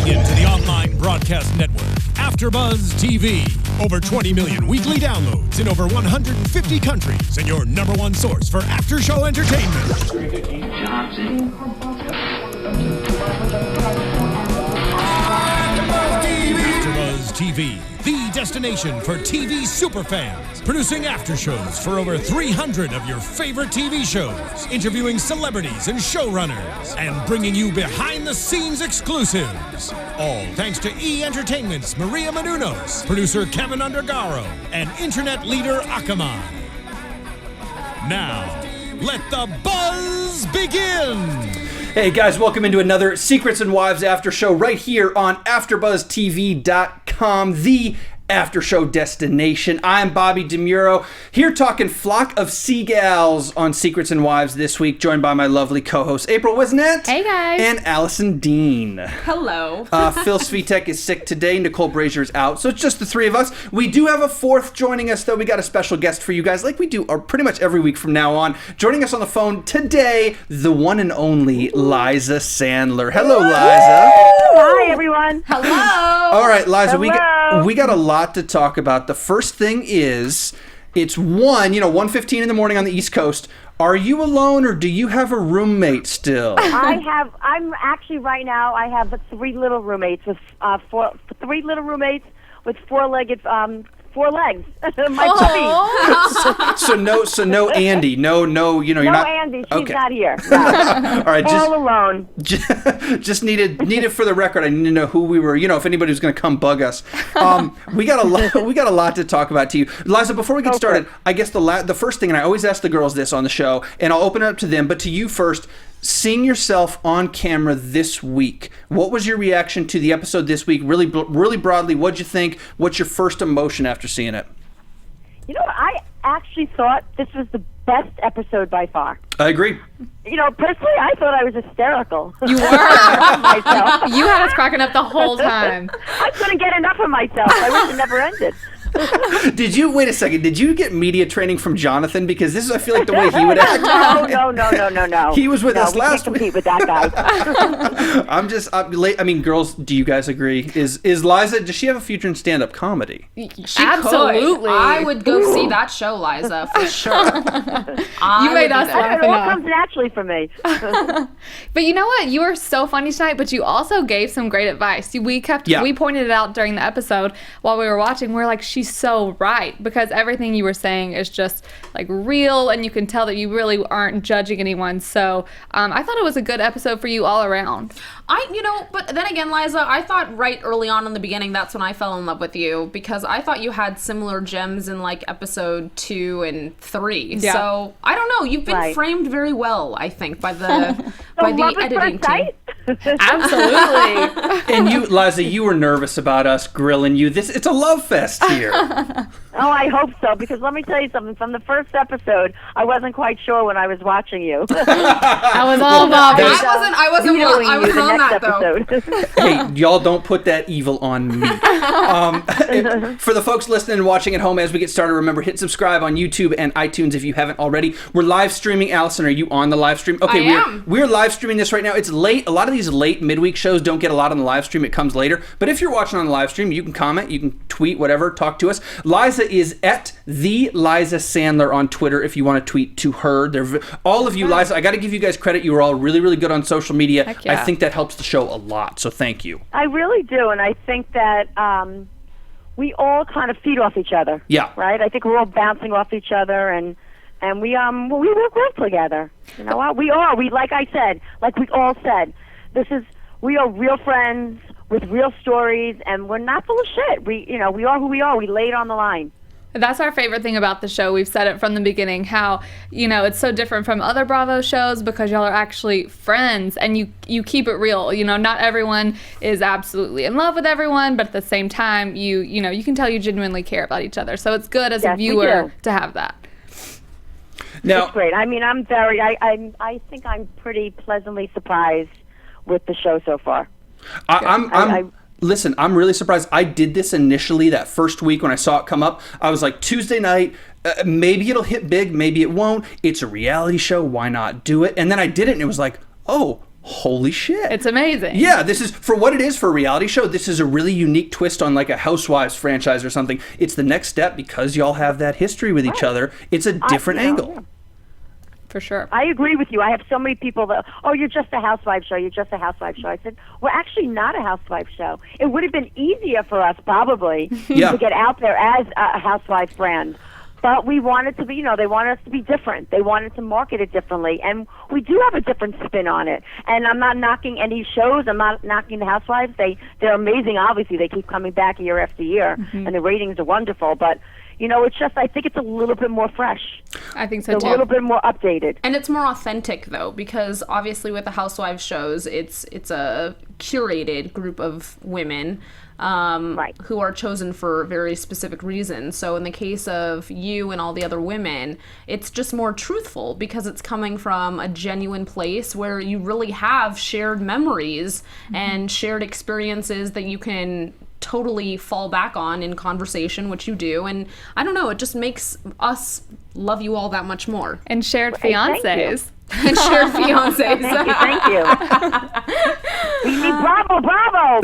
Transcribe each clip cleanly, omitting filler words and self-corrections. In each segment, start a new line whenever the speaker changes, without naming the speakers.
Tuning in to the online broadcast network, AFTERBUZZ TV. Over 20 million weekly downloads in over 150 countries, and your number one source for after-show entertainment. AFTERBUZZ TV, the destination for TV superfans. Producing after shows for over 300 of your favorite TV shows. Interviewing celebrities and showrunners. And bringing you behind-the-scenes exclusives. All thanks to E! Entertainment's Maria Menounos, producer Kevin Undergaro, and internet leader Akamai. Now, let the buzz begin!
Hey guys, welcome into another Secrets and Wives after show right here on AFTERBUZZTV.com, the after show destination. I'm Bobby DeMuro, here talking flock of seagulls on Secrets and Wives this week, joined by my lovely co-host April Whisenhant.
Hey guys.
And Alison Dean.
Hello.
Phil Svitek is sick today. Nicole Brazier is out, so it's just the three of us. We do have a fourth joining us, though. We got a special guest for you guys, like we do pretty much every week from now on. Joining us on the phone today, the one and only Liza Sandler. Hello, Liza.
Hi, everyone.
Hello.
All right, Liza, we
Hello.
got a lot to talk about. The first thing is, it's 1:15 in the morning on the East Coast. Are you alone, or do you have a roommate still?
I'm actually right now, I have three little roommates with three little roommates with four-legged, four legs. My puppy.
So no Andy. No, you're not.
No Andy, she's
okay.
not here. No.
All right,
all alone.
Just needed for the record. I need to know who we were. If anybody was going to come bug us. We got a lot to talk about to you, Liza. Before we get started, I guess the first thing, and I always ask the girls this on the show, and I'll open it up to them, but to you first. Seeing yourself on camera this week, what was your reaction to the episode this week? Really broadly, what'd you think? What's your first emotion after seeing it?
I actually thought this was the best episode by far.
I agree.
Personally, I thought I was hysterical.
You were.
myself.
You had us cracking up the whole time.
I couldn't get enough of myself. I wish it never ended.
Wait a second, did you get media training from Jonathan? Because this is, I feel like, the way he would act.
No.
He was with us last
week.
week.
We can't compete with that guy.
I'm late. I mean, girls, do you guys agree? Is Liza, does she have a future in stand-up comedy?
She
Absolutely.
Could. I would go see that show, Liza, for sure.
You made us laugh
It all
enough.
comes naturally for me.
But you know what? You were so funny tonight, but you also gave some great advice. We pointed it out during the episode while we were watching. We're like, she's so right, because everything you were saying is just like real, and you can tell that you really aren't judging anyone. So I thought it was a good episode for you all around.
But then again, Liza, I thought right early on in the beginning, that's when I fell in love with you, because I thought you had similar gems in like episode 2 and 3. Yeah. So I don't know. You've been framed very well, I think, by the editing team.
Absolutely.
And you, Liza, you were nervous about us grilling you. It's a love fest here.
Oh, I hope so, because let me tell you something. From the first episode, I wasn't quite sure when I was watching you.
I was all Bobby.
I wasn't on that, though.
Hey, y'all don't put that evil on me. For the folks listening and watching at home, as we get started, remember, hit subscribe on YouTube and iTunes if you haven't already. We're live streaming. Allison, are you on the live stream? Okay, we're live streaming this right now. It's late. A lot of these late midweek shows don't get a lot on the live stream. It comes later. But if you're watching on the live stream, you can comment, you can tweet, whatever, talk to us. Liza is at the Liza Sandler on Twitter if you want to tweet to her. All of you, Liza, I got to give you guys credit. You were all really, really good on social media.
Heck yeah.
I think that helps the show a lot, so thank you.
I really do, and I think that we all kind of feed off each other.
Yeah.
Right? I think we're all bouncing off each other, and we work well together. You know what? We like I said, like we all said, we are real friends with real stories, and we're not full of shit. We are who we are. We lay it on the line.
That's our favorite thing about the show. We've said it from the beginning, how, it's so different from other Bravo shows because y'all are actually friends, and you keep it real. Not everyone is absolutely in love with everyone, but at the same time, you can tell you genuinely care about each other. So it's good as a viewer to have that.
Now,
it's great. I mean, I think I'm pretty pleasantly surprised with the show so far.
Listen, I'm really surprised. I did this initially that first week when I saw it come up. I was like, Tuesday night, maybe it'll hit big, maybe it won't. It's a reality show. Why not do it? And then I did it, and it was like, oh, Holy shit.
It's amazing.
Yeah, this is, for what it is for a reality show, this is a really unique twist on like a Housewives franchise or something. It's the next step because y'all have that history with each other. It's a different angle.
Yeah.
For sure.
I agree with you. I have so many people that, oh, you're just a housewife show. You're just a housewife show. I said, we're actually not a housewife show. It would have been easier for us probably to get out there as a housewife brand. But we wanted to be, you know, they wanted us to be different. They wanted to market it differently. And we do have a different spin on it. And I'm not knocking any shows. I'm not knocking the Housewives. They're amazing, obviously. They keep coming back year after year. And the ratings are wonderful. But, you know, it's just, I think it's a little bit more fresh.
I think so,
too. A little bit more updated.
And it's more authentic, though, because obviously with the Housewives shows, it's a curated group of women. Who are chosen for very specific reasons. So in the case of you and all the other women, it's just more truthful because it's coming from a genuine place where you really have shared memories and shared experiences that you can totally fall back on in conversation, which you do. And I don't know, it just makes us love you all that much more.
And shared fiancés.
And shared fiancés.
Thank you. We need bravo.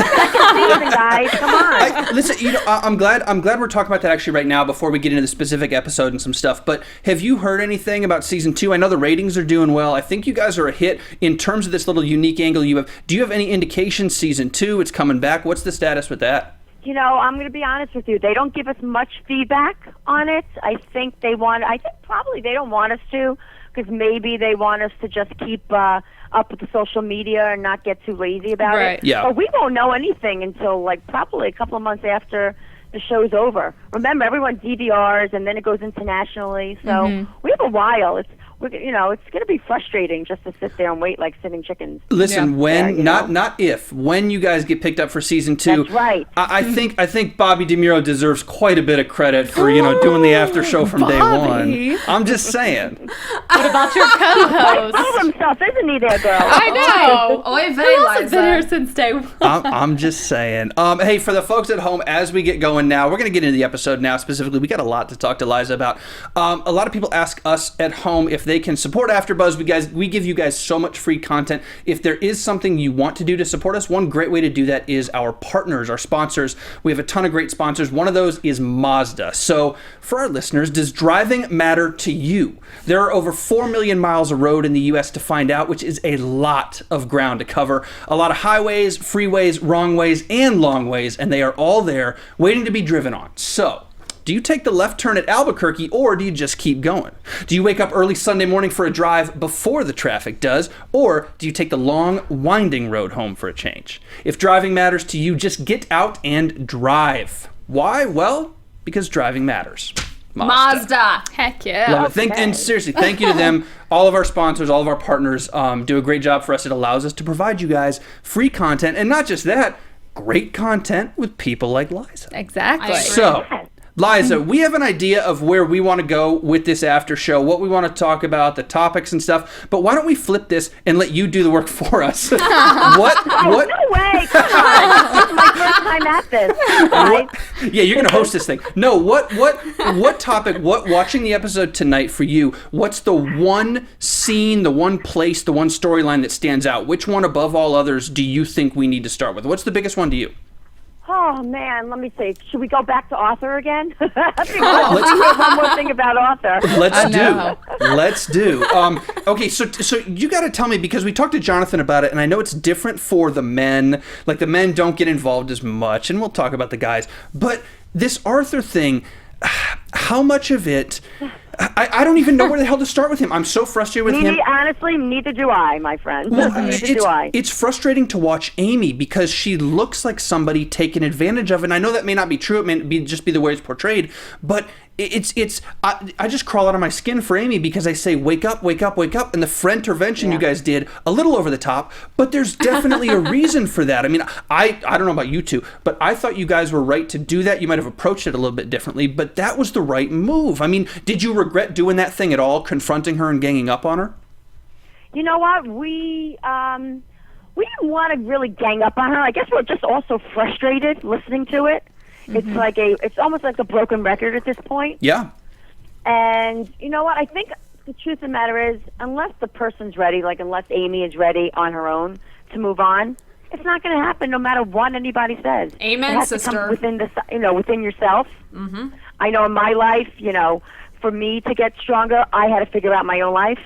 Second season, guys. Come on.
Listen, you know, I'm glad we're talking about that actually right now before we get into the specific episode and some stuff. But have you heard anything about season 2? I know the ratings are doing well. I think you guys are a hit in terms of this little unique angle you have. Do you have any indication season 2 it's coming back? What's the status with that?
You know, I'm going to be honest with you. They don't give us much feedback on it. I think probably they don't want us to, because maybe they want us to just keep up with the social media and not get too lazy about it.
Yeah.
But we won't know anything until like probably a couple of months after the show's over. Remember, everyone DVRs and then it goes internationally. So we have a while. It's going to be frustrating just to sit there and wait like sitting chickens.
Listen, when you guys get picked up for season 2,
that's right.
I think Bobby DeMuro deserves quite a bit of credit for doing the after show from day one. I'm just saying.
What about your co-host?
Full of himself, isn't he, there, girl?
I know.
Oy vey,
Who else has
Liza.
been here since day one?
I'm just saying. Hey, for the folks at home, as we get going now, we're going to get into the episode now specifically. We got a lot to talk to Liza about. A lot of people ask us at home if they can support AfterBuzz. We give you guys so much free content. If there is something you want to do to support us, one great way to do that is our partners, our sponsors. We have a ton of great sponsors. One of those is Mazda. So for our listeners, does driving matter to you? There are over 4 million miles of road in the U.S. to find out, which is a lot of ground to cover. A lot of highways, freeways, wrong ways, and long ways, and they are all there waiting to be driven on. So, do you take the left turn at Albuquerque, or do you just keep going? Do you wake up early Sunday morning for a drive before the traffic does, or do you take the long, winding road home for a change? If driving matters to you, just get out and drive. Why? Well, because driving matters.
Mazda.
Heck yeah.
Love it. And seriously, thank you to them. All of our sponsors, all of our partners do a great job for us. It allows us to provide you guys free content, and not just that, great content with people like Liza.
Exactly.
So, Liza, we have an idea of where we want to go with this after show, what we want to talk about, the topics and stuff, but why don't we flip this and let you do the work for us? What?
No way! Come on. This is my first time at this. Right?
Yeah, you're going to host this thing. No, what topic, watching the episode tonight for you, what's the one scene, the one place, the one storyline that stands out? Which one above all others do you think we need to start with? What's the biggest one to you?
Oh, man, let me see. Should we go back to Arthur again? Let's hear one more thing about Arthur.
Let's do. Okay, so you got to tell me, because we talked to Jonathan about it, and I know it's different for the men. Like, the men don't get involved as much, and we'll talk about the guys. But this Arthur thing, how much of it... I don't even know where the hell to start with him. I'm so frustrated with him.
Honestly, neither do I, my friend. Neither do I.
It's frustrating to watch Amy because she looks like somebody taken advantage of. And I know that may not be true. It may just be the way it's portrayed. But I just crawl out of my skin for Amy because I say, wake up, wake up, wake up. And the friend intervention you guys did, a little over the top. But there's definitely a reason for that. I mean, I don't know about you two, but I thought you guys were right to do that. You might have approached it a little bit differently, but that was the right move. I mean, did you regret doing that thing at all, confronting her and ganging up on her?
You know what? We didn't want to really gang up on her. I guess we're just also frustrated listening to it. It's almost like a broken record at this point.
Yeah.
And you know what? I think the truth of the matter is, unless the person's ready, like unless Amy is ready on her own to move on, it's not going to happen no matter what anybody says.
Amen,
it has
sister.
to come within within yourself.
Mm-hmm.
I know in my life, for me to get stronger, I had to figure out my own life.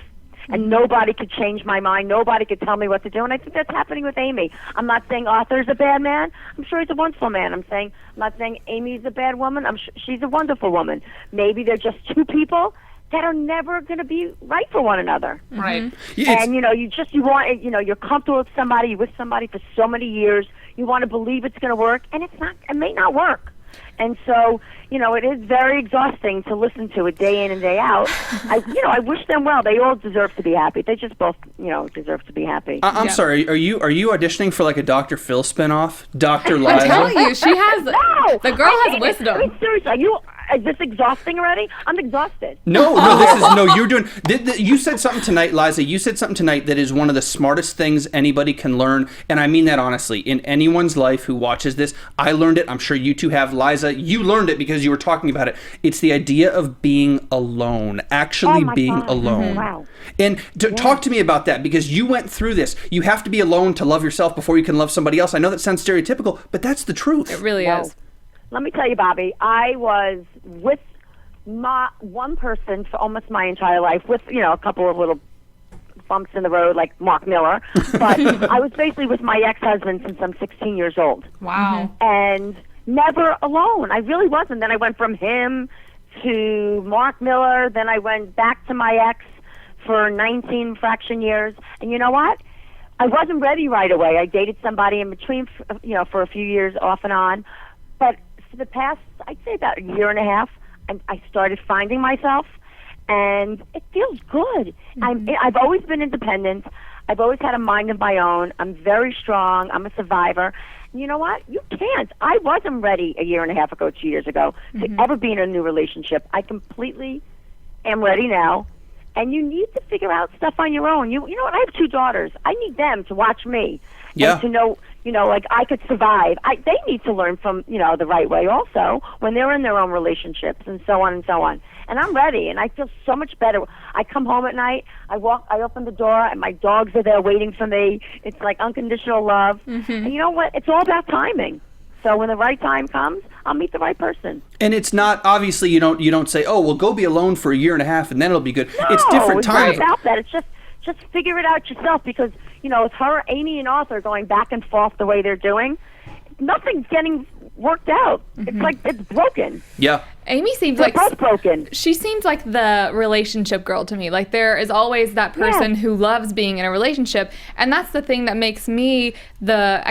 And nobody could change my mind. Nobody could tell me what to do. And I think that's happening with Amy. I'm not saying Arthur's a bad man. I'm sure he's a wonderful man. I'm not saying Amy's a bad woman. I'm sure she's a wonderful woman. Maybe they're just two people that are never going to be right for one another.
Right.
Mm-hmm. And, you want, you're comfortable with somebody, you're with somebody for so many years. You want to believe it's going to work, and it may not work. And so, it is very exhausting to listen to it day in and day out. I wish them well. They all deserve to be happy. They just both, deserve to be happy.
I'm sorry. Are you auditioning for like a Dr. Phil spinoff? Dr. Liza?
I'm telling you, she has.
No!
The girl has wisdom.
I mean, seriously, is this exhausting already? I'm exhausted.
No, you're doing. You said something tonight, Liza. You said something tonight that is one of the smartest things anybody can learn, and I mean that honestly. In anyone's life who watches this, I learned it. I'm sure you two have. Liza, you learned it because you were talking about it. It's the idea of being alone, actually being alone.
Mm-hmm. Wow.
And talk to me about that, because you went through this. You have to be alone to love yourself before you can love somebody else. I know that sounds stereotypical, but that's the truth.
It really is.
Let me tell you, Bobby, I was with one person for almost my entire life, with, a couple of little bumps in the road like Mark Miller. But I was basically with my ex-husband since I'm 16 years old.
Wow.
And never alone. I really wasn't. Then I went from him to Mark Miller. Then I went back to my ex for 19 fraction years. And you know what? I wasn't ready right away. I dated somebody in between, for a few years off and on. But for the past, I'd say about a year and a half, I started finding myself, and it feels good. I've always been independent. I've always had a mind of my own. I'm very strong. I'm a survivor. And you know what? You can't. I wasn't ready a year and a half ago, 2 years ago, to ever be in a new relationship. I completely am ready now. And you need to figure out stuff on your own. You know what? I have 2 daughters. I need them to watch me.
Yeah.
And to know, like I could survive. They need to learn from, the right way also when they're in their own relationships and so on and so on. And I'm ready, and I feel so much better. I come home at night, I open the door, and my dogs are there waiting for me. It's like unconditional love. Mm-hmm. And you know what? It's all about timing. So when the right time comes, I'll meet the right person.
And it's not, obviously, you don't say, oh, well, go be alone for a year and a half, and then it'll be good.
No,
it's different time.
It's not about that. It's just figure it out yourself, because, with her, Amy, and Arthur going back and forth the way they're doing, nothing's getting worked out. It's like it's broken.
Yeah.
Amy seems
They're both broken.
She seems like the relationship girl to me. Like, there is always that person who loves being in a relationship, and that's the thing that makes me the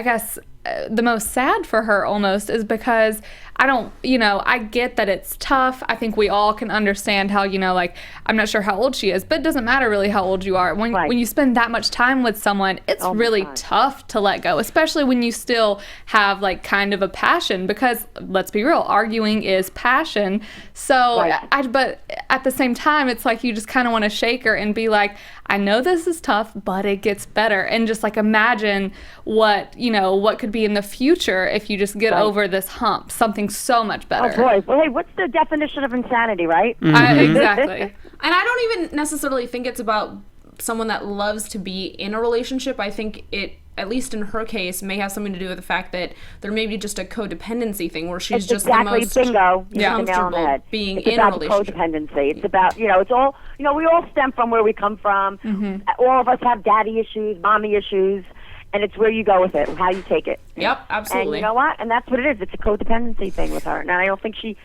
most sad for her almost, is because I get that it's tough. I think we all can understand how, I'm not sure how old she is, but it doesn't matter really how old you are. When you spend that much time with someone, it's really tough to let go, especially when you still have like kind of a passion, because let's be real, arguing is passion. So, but at the same time, it's like you just kind of want to shake her and be like, I know this is tough, but it gets better. And just like imagine what could be in the future if you just get over this hump, something so much better.
Oh boy. Well, hey, what's the definition of insanity, right?
Exactly.
And I don't even necessarily think it's about someone that loves to be in a relationship. I think it, at least in her case, may have something to do with the fact that there may be just a codependency thing where she's just the most comfortable being in a relationship.
Codependency. It's about, it's all, we all stem from where we come from. Mm-hmm. All of us have daddy issues, mommy issues, and it's where you go with it, how you take it.
Yep, absolutely.
And you know what? And that's what it is. It's a codependency thing with her. And I don't think she,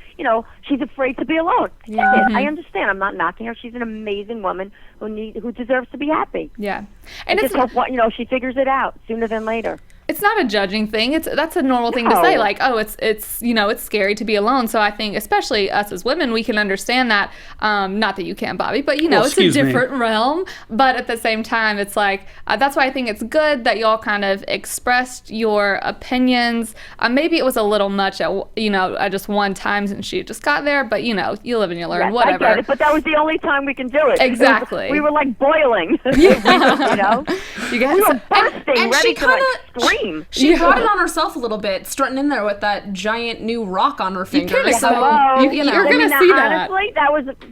she's afraid to be alone. I understand. I'm not knocking her. She's an amazing woman who deserves to be happy.
Yeah.
And just hope, she figures it out sooner than later.
It's not a judging thing. That's a normal thing to say. Like, oh, it's scary to be alone. So I think, especially us as women, we can understand that. Not that you can, Bobby, but it's a different realm. But at the same time, it's like that's why I think it's good that y'all kind of expressed your opinions. Maybe it was a little much at just one time since she just got there. But you live and you learn.
Yes,
whatever.
I get it, but that was the only time we can do it.
Exactly.
We were like boiling.
You guys,
we were bursting, ready to scream. dream.
She brought it on herself a little bit, strutting in there with that giant new rock on her finger.
You're
Hello.
you're gonna see that.
Honestly,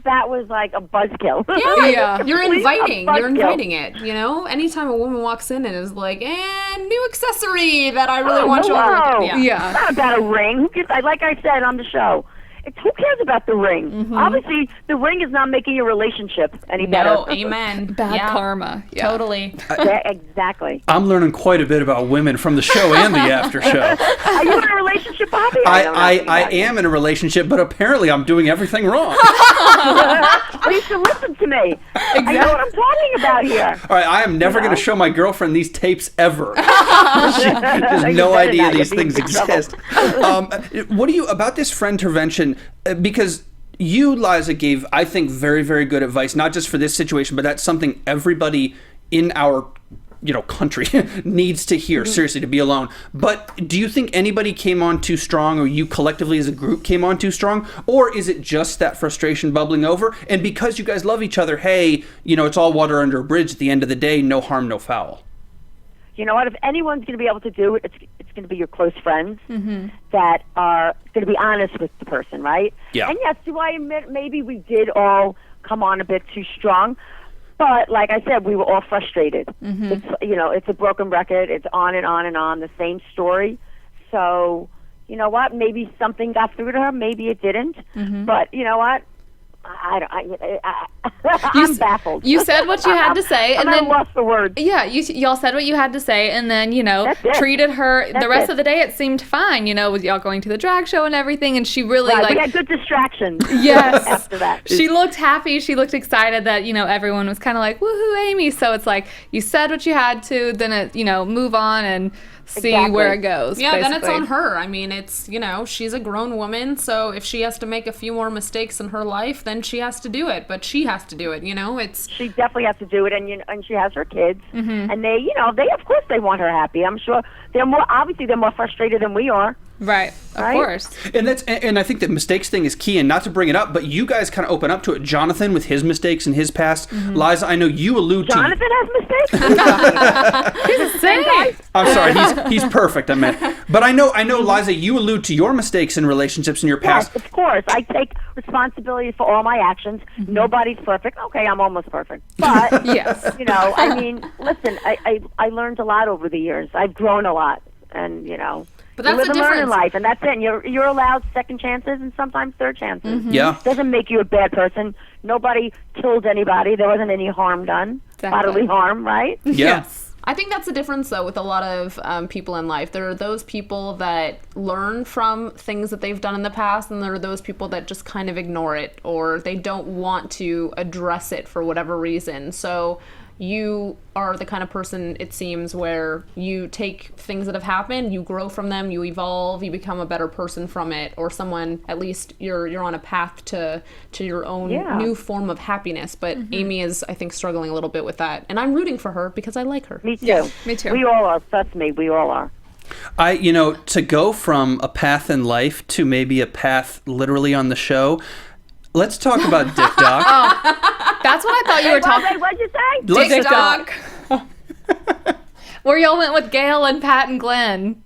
that was like a buzzkill.
Yeah, you're inviting.
A
You're
buzzkill.
inviting it. You know, anytime a woman walks in and is like, "And new accessory that I really want you
hello.
to."
Yeah.
It's not about a ring. Who cares? Like I said on the show, who cares about the ring?
Mm-hmm.
Obviously, the ring is not making your relationship any better.
No, amen.
Bad karma. Yeah.
Totally.
Yeah, exactly.
I'm learning quite a bit about women from the show and the after show.
Are you in a relationship, Bobby?
I am in a relationship, but apparently I'm doing everything wrong.
You should listen to me. I know what I'm talking about here.
All right, I am never going to show my girlfriend these tapes ever. She has no idea these things exist. What do you about this friend intervention? Because you, Liza, gave, I think, very, very good advice, not just for this situation, but that's something everybody in our country needs to hear, seriously, to be alone. But do you think anybody came on too strong, or you collectively as a group came on too strong? Or is it just that frustration bubbling over? And because you guys love each other, hey, it's all water under a bridge at the end of the day, no harm, no foul.
You know what? If anyone's going to be able to do it, it's going to be your close friends that are going to be honest with the person, right?
Yeah.
And yes, do I admit maybe we did all come on a bit too strong? But like I said, we were all frustrated. It's it's a broken record. It's on and on and on, the same story. So you know what? Maybe something got through to her. Maybe it didn't. But you know what? I'm baffled.
You said what you had to say, and then
lost the words.
Yeah, y'all said what you had to say, and then treated her. The rest of the day, it seemed fine. With y'all going to the drag show and everything, and she really
we had good distractions.
Yes.
After that,
she looked happy. She looked excited that everyone was kind of like, "Woohoo, Amy!" So it's like you said what you had to, then it move on and see where it goes.
Yeah,
basically.
then it's on her. I mean, it's, she's a grown woman, so if she has to make a few more mistakes in her life, then she has to do it. But she has to do it, it's...
She definitely has to do it, and she has her kids, and they, they of course they want her happy. I'm sure they're more frustrated than we are.
Right, of course.
And I think the mistakes thing is key, and not to bring it up, but you guys kind of open up to it. Jonathan with his mistakes and his past. Liza, I know you allude to...
Jonathan has mistakes?
He's the same guy.
I'm sorry, he's perfect, I meant. But I know, Liza, you allude to your mistakes in relationships in your past.
Yes, of course. I take responsibility for all my actions. Nobody's perfect. Okay, I'm almost perfect. But,
yes.
I mean, listen, I learned a lot over the years. I've grown a lot, and,
But that's
you live
the
and learn in
difference.
life, and that's it. And you're allowed second chances and sometimes third chances.
Yeah.
Doesn't make you a bad person. Nobody killed anybody. There wasn't any harm done. Bodily harm, right?
Yes.
I think that's the difference, though, with a lot of people in life. There are those people that learn from things that they've done in the past, and there are those people that just kind of ignore it, or they don't want to address it for whatever reason. So you are the kind of person, it seems, where you take things that have happened, you grow from them, you evolve, you become a better person from it, or someone, at least you're on a path to your own new form of happiness. But Amy is, I think, struggling a little bit with that, and I'm rooting for her because I like her.
Me too.
Yeah, me too.
We all are. Trust me, we all are.
To go from a path in life to maybe a path literally on the show, let's talk about Dick Doc.
That's what I thought you were talking.
What'd you say?
Dick Doc. Where y'all went with Gail and Pat and Glenn.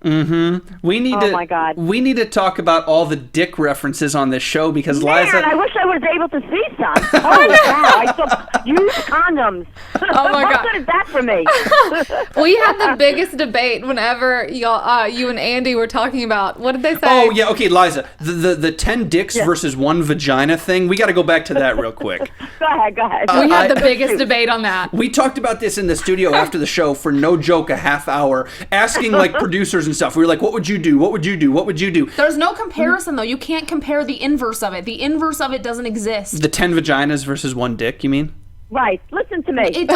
We need
my God.
We need to talk about all the dick references on this show because
Man,
Liza.
I wish I was able to see some. Holy cow! I saw use condoms.
Oh my
How
God.
good is that for me?
We had the biggest debate whenever y'all, you and Andy were talking about, what did they say?
Oh yeah, okay, Liza. The 10 dicks versus 1 vagina thing. We got to go back to that real quick.
Go ahead.
We had the biggest debate on that.
We talked about this in the studio after the show for no joke, a half hour, asking like producers and stuff. We were like, what would you do? What would you do? What would you do?
There's no comparison, though. You can't compare the inverse of it. The inverse of it doesn't exist.
The 10 vaginas versus 1 dick, you mean?
Right. Listen to me.
It's
dick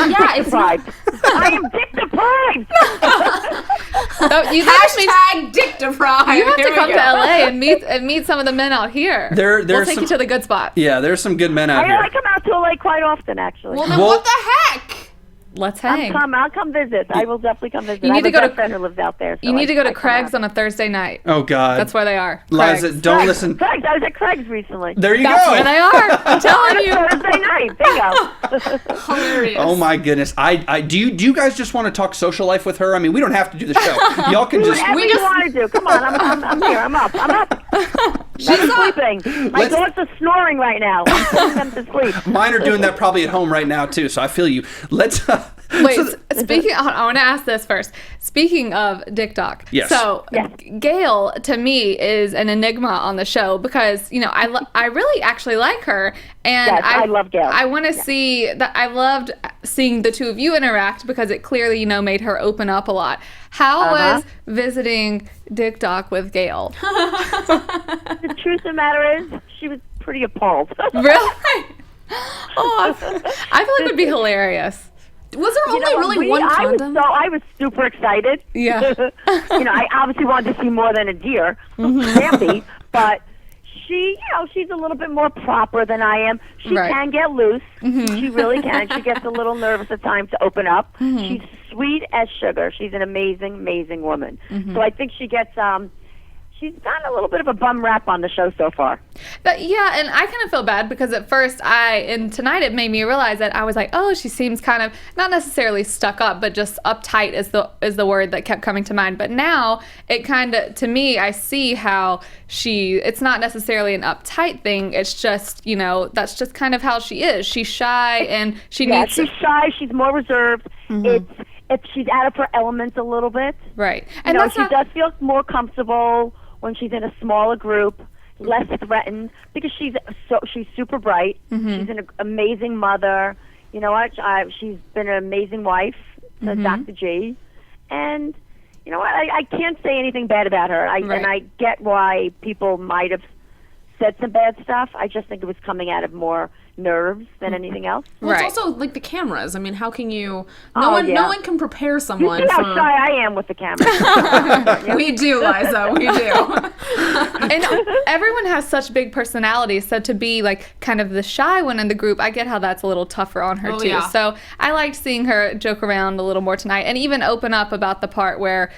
deprived. I am dick deprived.
Hashtag dick deprived.
You have to
Here
come
we
to
go.
LA and meet some of the men out here.
There's
we'll take
some,
you to the good spots.
Yeah, there's some good men out here.
I come out to LA quite often, actually.
Well, then
Well-
what the heck?
Let's hang.
I'll come visit. I will definitely come visit.
You need
I have
to go
a
to
friend who lives out there. So
you need to go to Craig's on a Thursday night.
Oh God,
that's where they are.
Liza,
Craig's.
don't listen.
Craig's. I was at Craig's recently.
There you
That's
go.
where they are. I'm telling you.
Thursday night. Bingo.
Hilarious.
Oh my goodness. Do you guys just want to talk social life with her? I mean, we don't have to do the show. Y'all can just.
Whatever you want to do. Come on. I'm here. I'm up. She's sleeping. My dogs are snoring right now. I'm putting them to sleep.
Mine are doing that probably at home right now too. So I feel you. Let's.
Wait, I want to ask this first. Speaking of Dick Doc,
yes.
So Gail to me is an enigma on the show because I really actually like her, and
yes, I love Gail.
I want to see that. I loved seeing the two of you interact because it clearly made her open up a lot. How was visiting Dick Doc with Gail?
The truth of the matter is, she was pretty appalled.
Really? Oh, I feel like it would be hilarious.
Was there only really one condom?
I was super excited.
Yeah.
I obviously wanted to see more than a deer, Stampy, but she's a little bit more proper than I am. She can get loose. She really can. She gets a little nervous at times to open up. She's sweet as sugar. She's an amazing, amazing woman. So I think she gets she's gotten a little bit of a bum rap on the show so far.
Yeah, and I kind of feel bad because at first tonight it made me realize that I was like, oh, she seems kind of not necessarily stuck up, but just uptight is the word that kept coming to mind. But now it kind of, to me, I see how it's not necessarily an uptight thing. It's just, that's just kind of how she is. She's shy and she's
shy. She's more reserved. She's out of her element a little bit.
Right.
And she does feel more comfortable when she's in a smaller group, less threatened, because she's super bright. She's an amazing mother. You know what? She's been an amazing wife to Dr. G. And you know what? I can't say anything bad about her. And I get why people might have said some bad stuff. I just think it was coming out of more nerves than anything else.
Well, it's also like the cameras. I mean, how can you? No one can prepare someone.
You see how shy I am with the camera.
We do, Liza. We do.
And everyone has such big personalities, so to be like kind of the shy one in the group, I get how that's a little tougher on her too. Yeah. So I liked seeing her joke around a little more tonight, and even open up about the part where,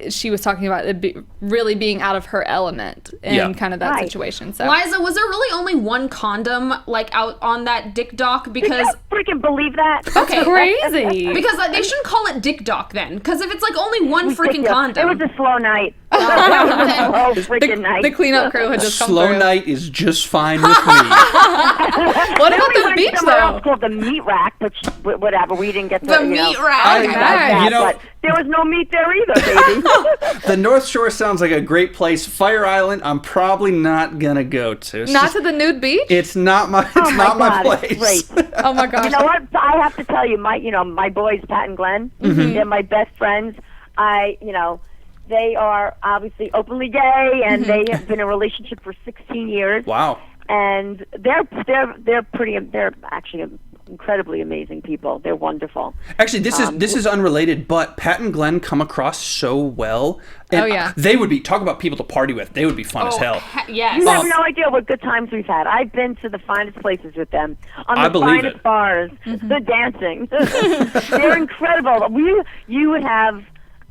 she was talking about it really being out of her element in kind of that situation. So,
Liza, was there really only one condom out on that Dick Doc? Because
can you freaking believe that?
That's crazy.
Because they shouldn't call it Dick Doc then. Because if it's only one freaking condom,
it was a slow night.
The cleanup crew had just come through.
Slow night is just fine with me.
What about the beach though?
It's called the meat rack, which whatever, we didn't get to
the meat rack.
But there was no meat there either, baby.
The North Shore sounds like a great place. Fire Island, I'm probably not gonna go to.
Not to the nude beach?
It's not my. It's not my place.
Great.
Oh my gosh.
You know what? I have to tell you, my boys, Pat and Glenn, they're my best friends. They are obviously openly gay, and they have been in a relationship for 16 years.
Wow.
And they're actually incredibly amazing people. They're wonderful.
Actually, this is unrelated, but Pat and Glenn come across so well. And they would be, talk about people to party with. They would be fun as hell.
Yes.
You have no idea what good times we've had. I've been to the finest places with them, on the finest bars, the dancing. They're incredible. You would have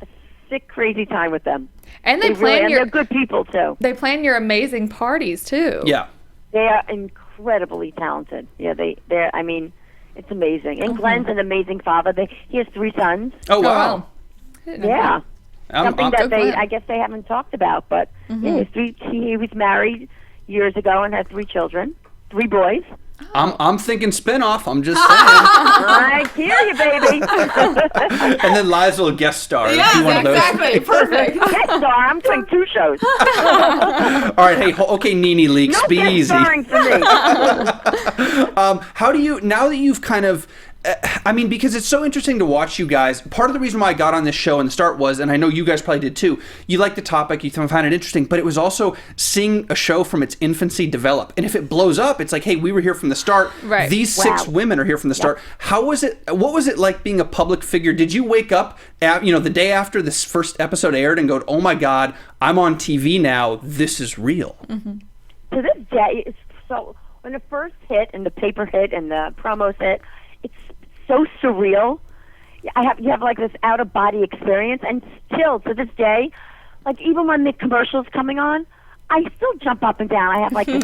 a sick, crazy time with them.
And
they're good people too.
They plan your amazing parties too.
Yeah.
They are incredibly talented. Yeah, they're. I mean, it's amazing. And Glenn's an amazing father. He has 3 sons.
Oh wow.
Yeah. Something that I guess they haven't talked about, but he was married years ago and had 3 children, 3 boys.
I'm thinking spinoff. I'm just saying.
I hear you, baby.
And then Liza will guest star.
Yeah,
one of those.
Exactly. Perfect.
Guest star. I'm doing 2 shows.
All right. Hey. Okay. Nene Leaks.
No
be
guest
easy.
starring for me.
How do you, now that you've kind of, because it's so interesting to watch you guys. Part of the reason why I got on this show in the start was, and I know you guys probably did too, you like the topic, you found it interesting, but it was also seeing a show from its infancy develop. And if it blows up, it's like, hey, we were here from the start.
Right.
These 6 women are here from the start. How was it, what was it like being a public figure? Did you wake up, the day after this first episode aired and go, oh my God, I'm on TV now, this is real?
To this day, when the first hit and the paper hit and the promos hit, it's so surreal. You have like this out of body experience, and still to this day, like even when the commercial's coming on, I still jump up and down. I have like this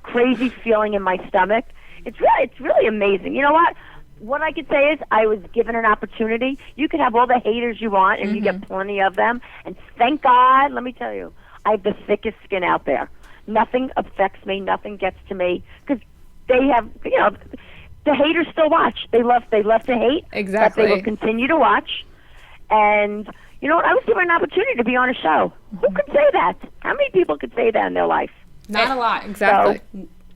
crazy feeling in my stomach. It's really amazing. You know what? What I could say is I was given an opportunity. You could have all the haters you want, and you get plenty of them. And thank God, let me tell you, I have the thickest skin out there. Nothing affects me. Nothing gets to me because they have, the haters still watch. They love to hate.
Exactly.
But they will continue to watch. And you know what? I was given an opportunity to be on a show. Who could say that? How many people could say that in their life?
Not a lot.
Exactly.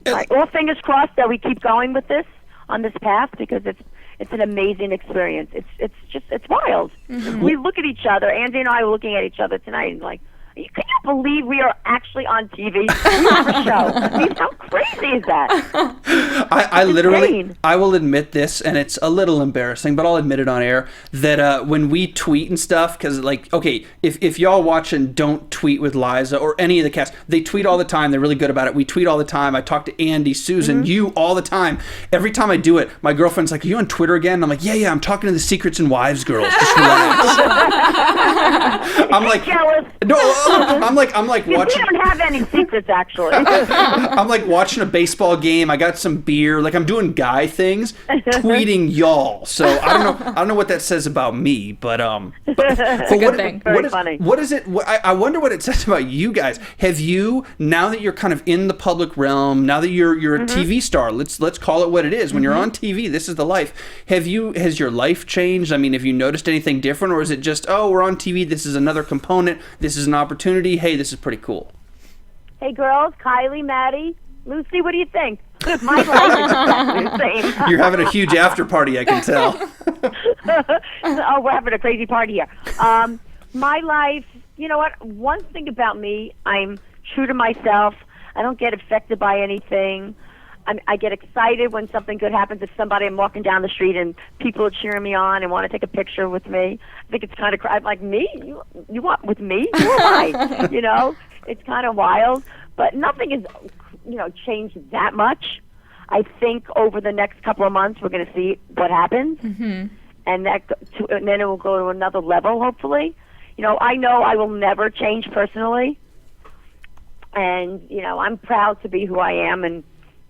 So, all fingers crossed that we keep going with this on this path because it's an amazing experience. It's wild. We look at each other. Andy and I were looking at each other tonight and like, can you believe we are actually on TV? We have a show. I mean, how crazy is that?
I literally, I will admit this, and it's a little embarrassing, but I'll admit it on air, that when we tweet and stuff, because like, okay, if y'all watch and don't tweet with Liza or any of the cast, they tweet all the time. They're really good about it. We tweet all the time. I talk to Andy, Susan, you all the time. Every time I do it, my girlfriend's like, are you on Twitter again? And I'm like, yeah, I'm talking to the Secrets and Wives girls. Just relax. I'm like,
jealous.
No, I'm like watching.
We don't have any secrets, actually.
I'm like watching a baseball game. I got some beer. Like I'm doing guy things, tweeting y'all. So I don't know what that says about me, but
it's a good thing.
Very funny.
What is it? I wonder what it says about you guys. Have you, now that you're kind of in the public realm, now that you're a TV star, let's call it what it is. When you're on TV, this is the life. Has your life changed? I mean, have you noticed anything different, or is it just, oh, we're on TV, this is another component, this is an opportunity, hey, this is pretty cool?
Hey girls, Kylie, Maddie, Lucy, what do you think? My life is exactly the same.
You're having a huge after party, I can tell.
Oh, we're having a crazy party here. My life, you know what? One thing about me, I'm true to myself. I don't get affected by anything. I get excited when something good happens. If I'm walking down the street and people are cheering me on and want to take a picture with me, I think it's kind of, I'm like, me? You want with me? Who am I? You know, it's kind of wild. But nothing has, changed that much. I think over the next couple of months, we're going to see what happens. And then it will go to another level, hopefully. I know I will never change personally. And, I'm proud to be who I am and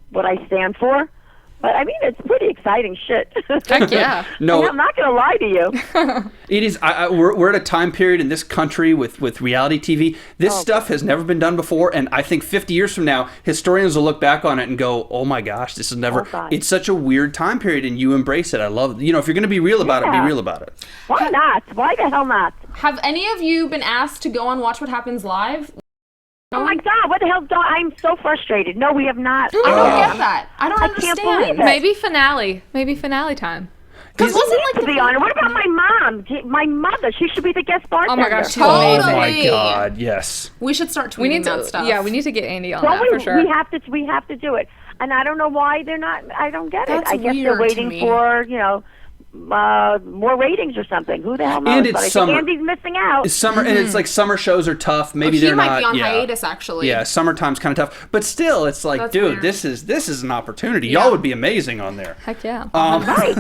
what I stand for. But I mean, it's pretty exciting shit.
Heck yeah.
No,
I'm not going to lie to you.
It is. We're at a time period in this country with reality TV. This stuff has never been done before, and I think 50 years from now, historians will look back on it and go, "Oh my gosh, this is never." It's such a weird time period, and you embrace it. I love. If you're going to be real about it, be real about it.
Why not? Why the hell not?
Have any of you been asked to go on Watch What Happens Live?
Oh my God! What the hell? I'm so frustrated. No, we have not.
I don't get that. I don't understand.
Can't believe it.
Maybe finale time.
Because wasn't like to be on it. What about my mom? My mother. She should be the guest bartender.
Oh my gosh, she's
amazing.
Oh my God, yes.
We should start tweeting that stuff.
Yeah, we need to get Andy on that for sure.
We have to do it. And I don't know why they're not. I don't get it. I guess they're waiting for more ratings or something. Who the hell knows?
And it's
but I
summer.
think Andy's missing out.
It's summer, and it's like summer shows are tough. Maybe they're not.
He might be on hiatus, actually.
Yeah, summertime's kind of tough, but still, it's like, that's dude, weird. This is an opportunity. Yeah. Y'all would be amazing on there.
Heck yeah.
Right.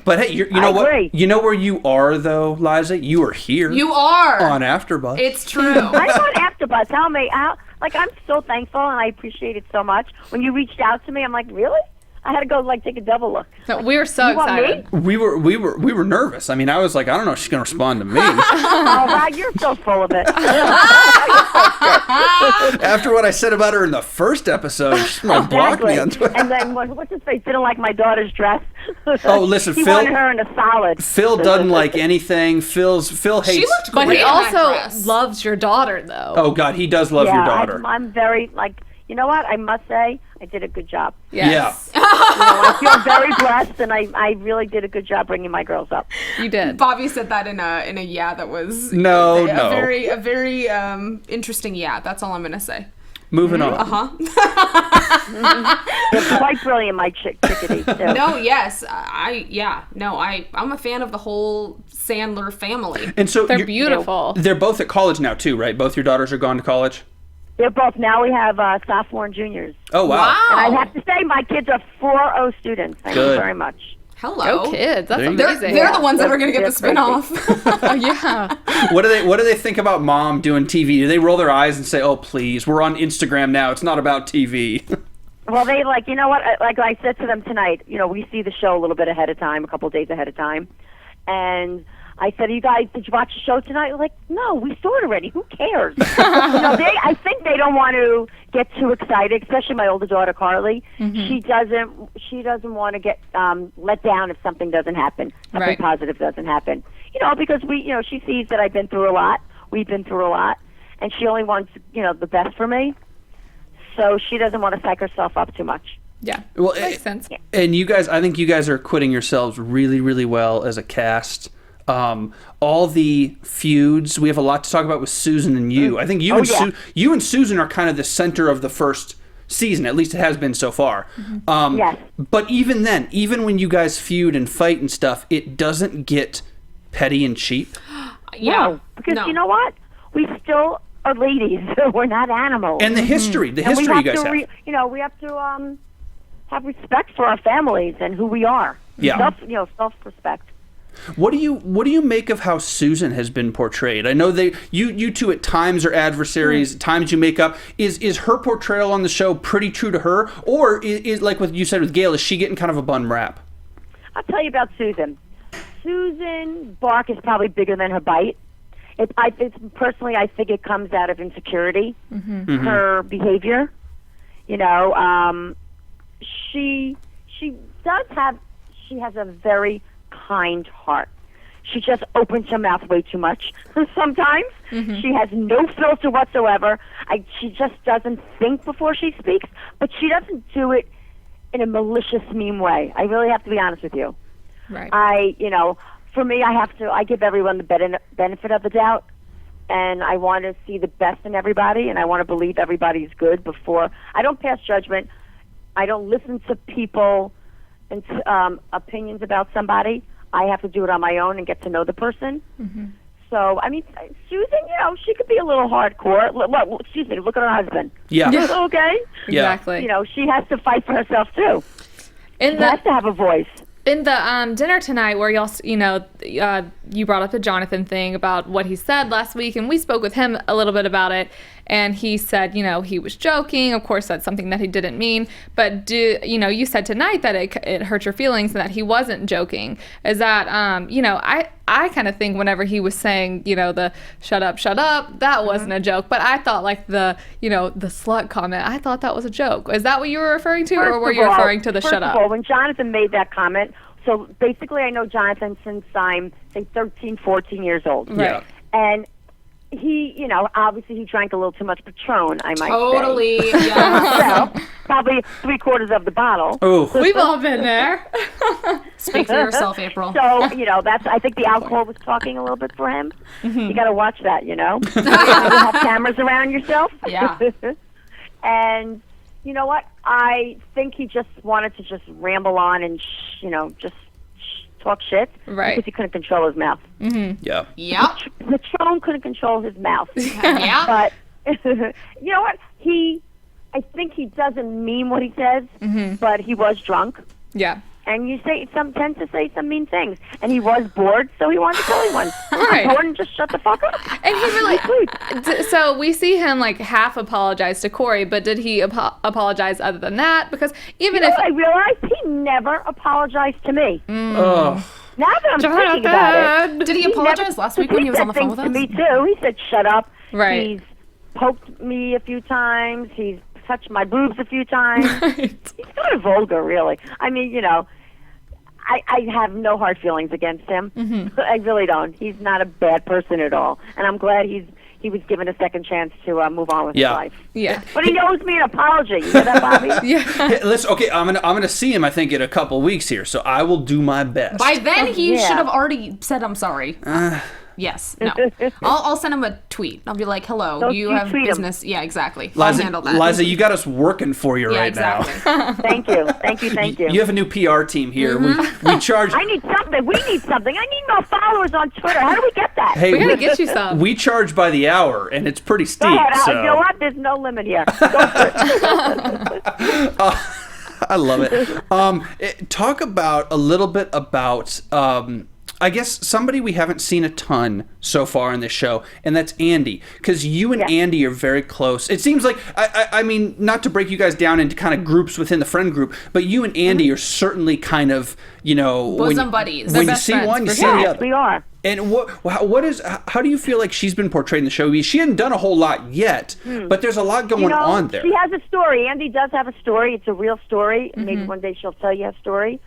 But hey, you know what? Agree. You know where you are though, Liza? You are here.
You are
on AfterBuzz.
It's true.
I'm on AfterBuzz. Tell me, I'm so thankful, and I appreciate it so much. When you reached out to me, I'm like, really? I had to go take a double look.
No, we were so excited.
We were nervous. I mean, I was like, I don't know if she's gonna respond to me.
Oh, wow, you're so full of it.
After what I said about her in the first episode, she's gonna block me on Twitter.
And then what's his face? Didn't like my daughter's dress.
Oh, listen,
he
Phil
wanted her in a solid.
Phil doesn't like anything. Phil hates.
She looked great,
but he also loves your daughter, though.
Oh God, he does love your daughter.
I'm very you know what? I must say, I did a good job.
Yes.
Yeah.
I feel very blessed, and I really did a good job bringing my girls up.
You did.
Bobby said that in a yeah that was a very interesting yeah. That's all I'm gonna say.
Moving on.
It's quite brilliant, my chickadee too.
No, yes, I'm a fan of the whole Sandler family.
And so
they're beautiful.
They're both at college now too, right? Both your daughters are gone to college.
They're both. Now we have sophomore and juniors.
Oh, wow.
And I have to say, my kids are 4.0 students. Thank you very much.
Hello.
Go kids. That's amazing.
They're the ones that are going to get the spin-off.
Oh, yeah.
What do they think about mom doing TV? Do they roll their eyes and say, "Oh, please, we're on Instagram now. It's not about TV."
Well, they you know what? Like I said to them tonight, we see the show a little bit ahead of time, a couple of days ahead of time. And I said, "You guys, did you watch the show tonight?" They're like, "No, we saw it already. Who cares?" I think they don't want to get too excited, especially my older daughter, Carly. Mm-hmm. She doesn't want to get let down if something doesn't happen, something positive doesn't happen. Because she sees that I've been through a lot. We've been through a lot. And she only wants, the best for me. So she doesn't want to psych herself up too much.
Yeah,
well,
makes sense.
And you guys, I think you guys are acquitting yourselves really, really well as a cast. All the feuds, we have a lot to talk about with Susan and you. I think you and Susan are kind of the center of the first season. At least it has been so far. Mm-hmm.
Yes.
But even then, even when you guys feud and fight and stuff, it doesn't get petty and cheap.
No, because you know what? We still are ladies. We're not animals.
And the history you guys have.
We have to have respect for our families and who we are.
Yeah.
Self-respect.
What do you make of how Susan has been portrayed? I know you two at times are adversaries, at times you make up. Is her portrayal on the show pretty true to her, or is like what you said with Gail? Is she getting kind of a bum rap?
I'll tell you about Susan. Susan's bark is probably bigger than her bite. Personally, I think it comes out of insecurity. Mm-hmm. Mm-hmm. Her behavior, she has a very kind heart. She just opens her mouth way too much sometimes. Mm-hmm. She has no filter whatsoever. She just doesn't think before she speaks, but she doesn't do it in a malicious, mean way. I really have to be honest with you.
Right.
For me, I give everyone the benefit of the doubt, and I want to see the best in everybody, and I want to believe everybody's good before. I don't pass judgment. I don't listen to people and opinions about somebody. I have to do it on my own and get to know the person. Mm-hmm. So, Susan, she could be a little hardcore. Look at her husband.
Yeah.
Okay?
Exactly.
She has to fight for herself, too. She has to have a voice.
In the dinner tonight, where you brought up the Jonathan thing about what he said last week, and we spoke with him a little bit about it, and he said, he was joking. Of course, that's something that he didn't mean. But you said tonight that it hurt your feelings and that he wasn't joking. Is that I kind of think whenever he was saying, the shut up, that wasn't a joke. But I thought the slut comment, I thought that was a joke. Is that what you were referring to, or were you referring to the shut up?
First of all, when Jonathan made that comment, so basically I know Jonathan since I'm, say, 13, 14 years old.
Right.
And he, obviously he drank a little too much Patron, I might say.
Totally, yeah.
So, probably 3/4 of the bottle.
Oh,
we've all been there.
Speak for yourself, April.
So, I think the alcohol was talking a little bit for him. Mm-hmm. You got to watch that, You have cameras around yourself.
Yeah.
And you know what? I think he just wanted to just ramble on and, just talk shit.
Right.
Because he couldn't control his mouth.
Mm-hmm. Yeah.
Yep.
Patron couldn't control his mouth.
Yeah.
But, you know what? I think he doesn't mean what he says, but he was drunk.
Yeah.
And you tend to say some mean things. And he was bored, so he wanted to tell anyone.
Right.
Bored and just shut the fuck up.
And he really... So we see him, half apologize to Cori, but did he apologize other than that? Because even if...
I realized he never apologized to me.
Oh.
Now that I'm thinking about it...
Did he apologize last week when he was on the phone with us?
To me, too. He said, shut up.
Right.
He's poked me a few times. He's touched my boobs a few times.
Right.
He's kind of vulgar, really. I have no hard feelings against him. Mm-hmm. I really don't. He's not a bad person at all. And I'm glad he was given a second chance to move on with his life.
Yeah.
But he owes me an apology. You know that, Bobby?
Yeah.
Hey, listen, okay, I'm gonna see him, I think, in a couple weeks here, so I will do my best.
By then, he should have already said, I'm sorry. Yes. No. I'll send him a tweet. I'll be like, hello, you have business. Yeah, exactly. I'll handle that.
Liza, you got us working for you right now.
Thank you.
You have a new PR team here.
Mm-hmm.
We charge...
I need something. We need something. I need more followers on Twitter. How do we get that?
Hey,
we gotta get you some.
We charge by the hour, and it's pretty steep.
Go ahead.
So.
You know what? There's no limit here. Go for it.
I love it. Talk about a little bit about, I guess, somebody we haven't seen a ton so far in this show, and that's Andi. Because you and Andi are very close. It seems like, I mean, not to break you guys down into kind of groups within the friend group, but you and Andi are certainly kind of, you know,
bosom buddies.
When you see one, you see the other.
We are.
And how do you feel like she's been portrayed in the show? She hadn't done a whole lot yet, but there's a lot going on there.
She has a story. Andi does have a story. It's a real story. Maybe one day she'll tell you a story.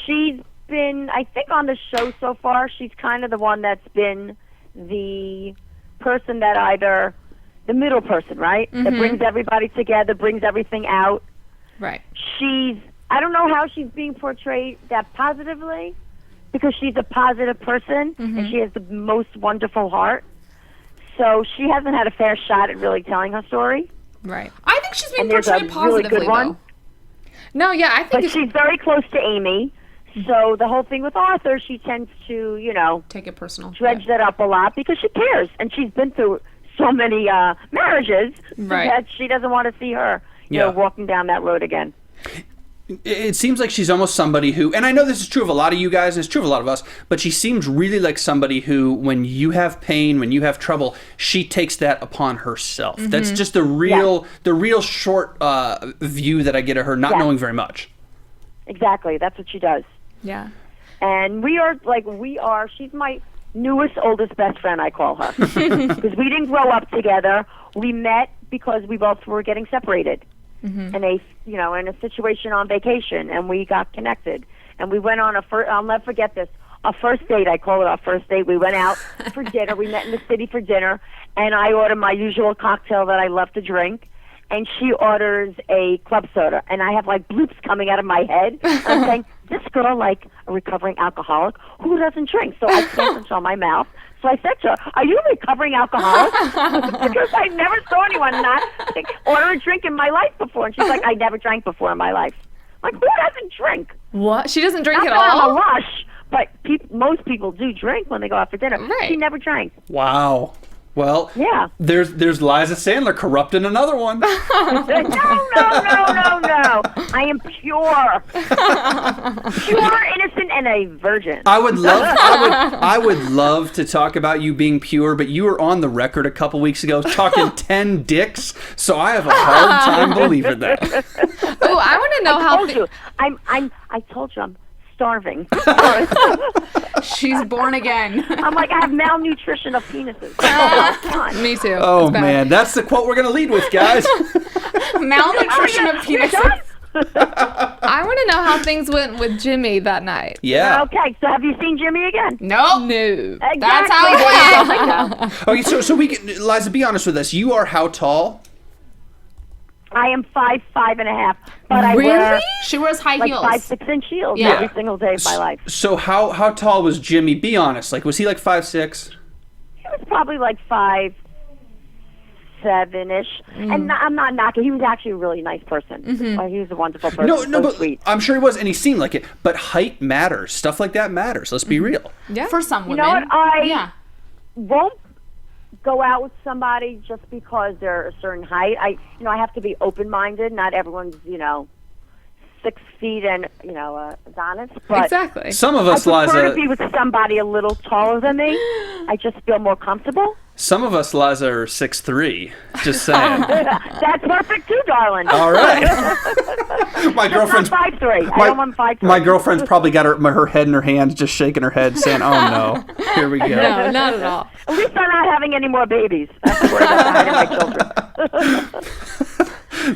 She's been, I think, on the show so far, she's kind of the one that's been the person that either, the middle person, right? That brings everybody together, brings everything out.
Right.
I don't know how she's being portrayed that positively, because she's a positive person and she has the most wonderful heart. So she hasn't had a fair shot at really telling her story.
Right.
I think she's being
there's
portrayed
a really
positively,
good one.
though.
No, yeah, I think
But she's very close to Amy. So the whole thing with Arthur, she tends to, you know,
Take it personal.
dredge that up a lot because she cares. And she's been through so many marriages that she doesn't want to see her, you know, walking down that road again.
It seems like she's almost somebody who, and I know this is true of a lot of you guys, and it's true of a lot of us, but she seems really like somebody who, when you have pain, when you have trouble, she takes that upon herself. That's just the real short view that I get of her, not knowing very much.
Exactly. That's what she does.
Yeah.
And she's my newest, oldest best friend, I call her. Because we didn't grow up together. We met because we both were getting separated. In a situation on vacation, and we got connected, and we went on I'll never forget this, a first date. I call it our first date. We went out for dinner. We met in the city for dinner, and I ordered my usual cocktail that I love to drink, and she orders a club soda, and I have like bloops coming out of my head. I'm saying, this girl, like a recovering alcoholic, who doesn't drink? So I can't control my mouth. So I said to her, are you a recovering alcoholic? Because I never saw anyone not order a drink in my life before. And she's like, I never drank before in my life. I'm like, who doesn't drink?
What? She doesn't drink
Not
at
that
all?
I'm a rush, but most people do drink when they go out for dinner.
Right.
She never drank.
Wow. Well, there's Liza Sandler corrupting another one.
No. I am pure, innocent, and a virgin.
I would love to talk about you being pure, but you were on the record a couple weeks ago talking 10 dicks, so I have a hard time believing that.
Oh, I want to know
I told you I'm starving.
She's born again.
I'm like, I have malnutrition of penises. Come on.
Me too.
Oh, man. That's the quote we're going to lead with, guys.
Malnutrition of penises.
I want to know how things went with Jimmy that night.
Yeah.
Okay, so have you seen Jimmy again?
Nope.
No.
Exactly.
That's how it went.
Okay, so we can, Liza, be honest with us. You are how tall?
I am 5'5.5", but I
Really?
wear
She wears high
like
heels.
5'6" heels
Yeah.
every single day of my life.
So how tall was Jimmy? Be honest. Like, was he like 5'6"?
He was probably like 5'7"-ish, and I'm not knocking. He was actually a really nice person. He was a wonderful person.
No, but
sweet.
I'm sure he was, and he seemed like it. But height matters. Stuff like that matters. Let's be real.
Yeah.
For some women.
You know what? I
Yeah.
won't go out with somebody just because they're a certain height. I have to be open-minded. Not everyone's 6 feet and Adonis. But
Exactly.
Some of
I
us,
prefer
Liza.
to be with somebody a little taller than me. I just feel more comfortable.
Some of us, Liza, are 6'3". Just saying.
That's perfect too, darling.
All right. My girlfriend's
not 5'3". I don't want 5'3".
My girlfriend's probbe got her head in her hands, just shaking her head, saying, "Oh no, here we go."
No, not at all.
At least I'm not having any more babies. That's the word about my children.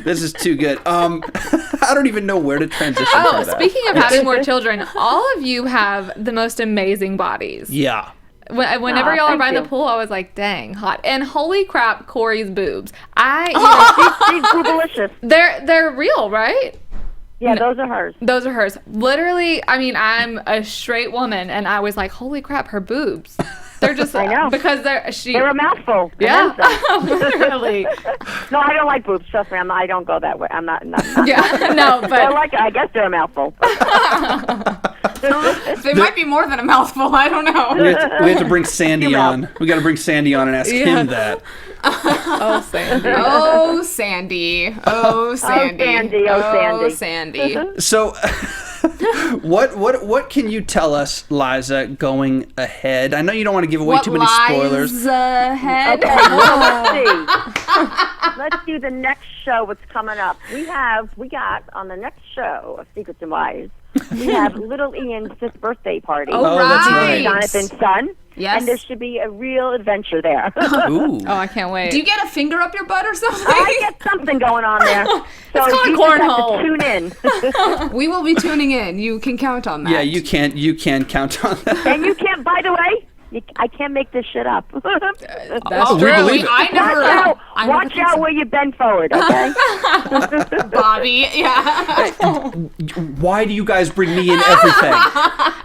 This is too good. I don't even know where to transition.
Oh,
from that.
speaking of having more children, all of you have the most amazing bodies.
Yeah.
Whenever y'all are
thank
by
you.
the pool, I was like, dang, hot. And holy crap, Corey's boobs.
She's boobalicious.
They're real, right?
Yeah, those are hers.
Those are hers. Literally, I mean, I'm a straight woman, and I was like, holy crap, her boobs. They're just
I know.
because
they're a mouthful.
Yeah, literally.
No, I don't like boobs. Trust me, I don't go that way. I'm not.
Yeah, no, but
I guess they're a mouthful.
They might be more than a mouthful. I don't know.
We have to bring Sandy on. We got to bring Sandy on and ask him that.
Oh, Sandy.
Oh, Sandy. Oh, Sandy.
Oh, Sandy.
So, what can you tell us, Liza, going ahead? I know you don't want to give away too many spoilers.
Ahead?
Okay, well, let's see. Let's do the next show. What's coming up? We got on the next show of Secrets and Wise. We have little Ian's 5th birthday party.
Oh,
that's right.
Jonathan's son.
Yes.
And there should be a real adventure there.
Ooh.
Oh, I can't wait.
Do you get a finger up your butt or something?
I get something going on there. So
It's called
you
cornhole.
just have to tune in.
We will be tuning in. You can count on that.
Yeah, you can count on that.
And you can't, by the way, I can't make this shit up.
That's
we
true.
believe it.
Watch out where you bend forward, okay?
Bobby. Yeah.
Why do you guys bring me in everything?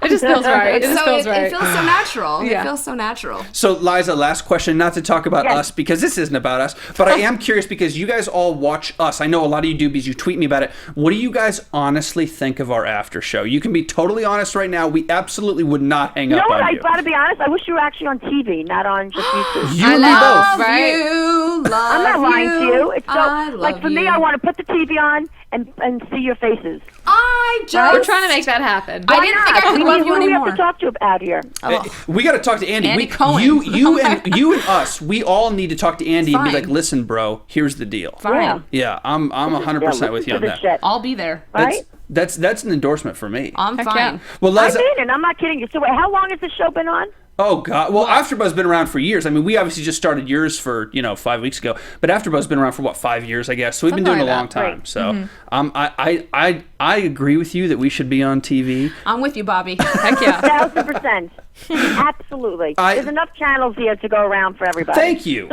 It just feels right. It just feels right.
It feels so natural.
Yeah.
It feels so natural.
So, Liza, last question, not to talk about us, because this isn't about us, but I am curious because you guys all watch us. I know a lot of you do because you tweet me about it. What do you guys honestly think of our after show? You can be totally honest right now. We absolutely would not hang up on you.
I've got to be honest. I wish you were actually on TV, not on just YouTube.
You and me both.
Right?
I'm not lying to you. It's
I
so,
love
like, for me,
you.
I want to put the TV on and see your faces.
We're trying to make that happen.
I didn't think I could love you
Who do we have
anymore.
to talk to out here?
We got to talk to Andy.
Andy Cohen.
You and us. We all need to talk to Andy and be
Fine.
like, "Listen, bro, here's the deal."
Fine.
Yeah, I'm 100% with you on that.
Shit,
I'll be there.
right?
That's an endorsement for me.
I'm
Heck
fine.
yeah.
Well,
I
Liza.
mean it. I'm not kidding you. So wait, how long has the show been on?
Oh God! Well, AfterBuzz's been around for years. I mean, we obviously just started yours for 5 weeks ago, but AfterBuzz's been around for 5 years, I guess. So we've been doing it a long time.
Right.
So, I agree with you that we should be on TV.
I'm with you, Bobby.
Heck yeah.
1,000%. Absolutely. There's enough channels here to go around for everybody.
Thank you.